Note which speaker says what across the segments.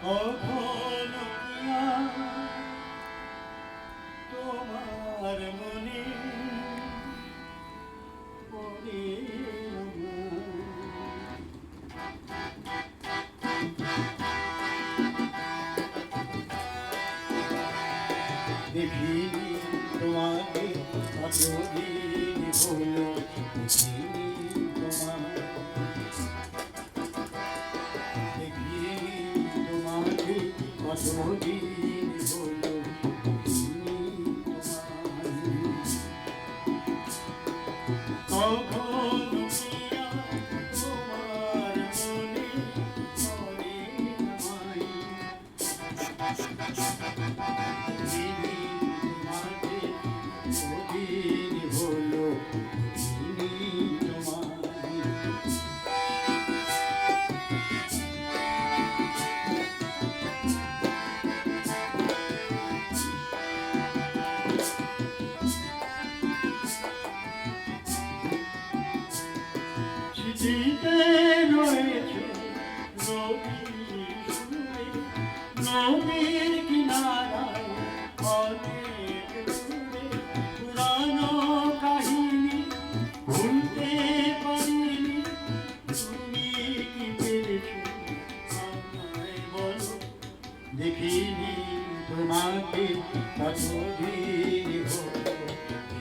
Speaker 1: কখনো তোমার মনে পড়ে দেখিনি তোমাকে কতদিন হলো দেখিনি তোমার দেখিনি তোমাকে কতদিন হলো দেখিনি তোমার কখনো প্রিয়া তোমার মনে পড়ে আমায় চিঠিতে রয়েছে নদীর কিনারায় অনেক দূরে পুরানো কাহিনী ভুলতে পারিনি তুমি কি পেরেছো আমায় বলো দেখিনি তোমাকে কতদিন হলো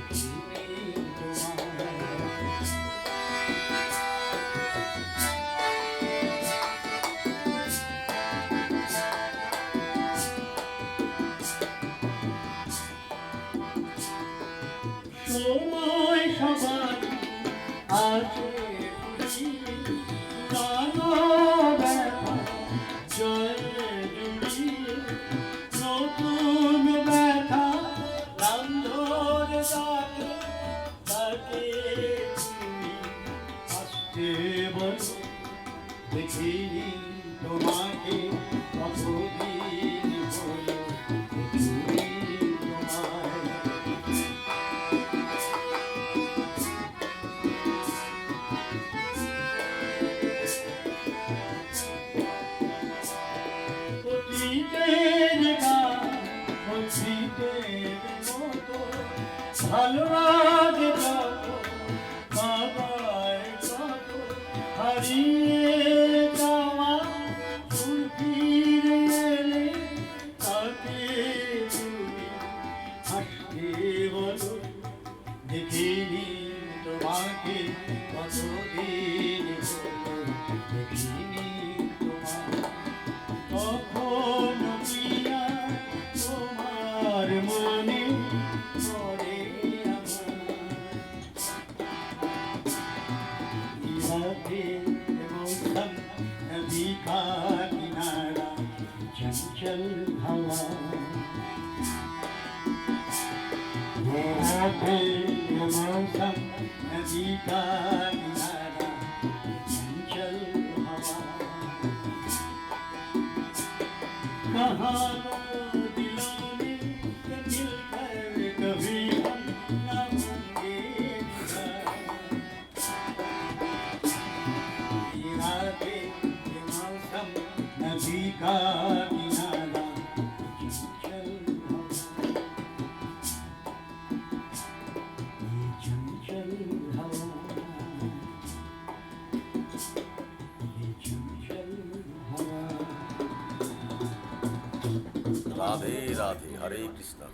Speaker 1: দেখিনি তোমায় সময় সবার আছে পুরানো ব্যথা জয়ে জুড়িয়ে নতুন ব্যথা নাম ধরে ডাকে তাকে তুমি আসতে বলো দেখিনি তোমাকে কতদিন হলো দেখিনি তোমায় ভালো লাগে যত বাবায় যত হারিয়ে যাওয়া ফুল ফিরে এলে তাকে তুমি হাসতে বলো দেখিনি তোমাকে কতদিন হলো দেখিনি কখনো প্রিয়া তোমার মনে পড়ে मौसम नदी का किनारा चंचल हवा मौसम नदी का किनारा चंचल हवा कहाँ दिलों में मिलकर कभी हम न होंगे नदी का किनारा चंचल हवा चंचल हवा
Speaker 2: राधे राधे हरे कृष्णा।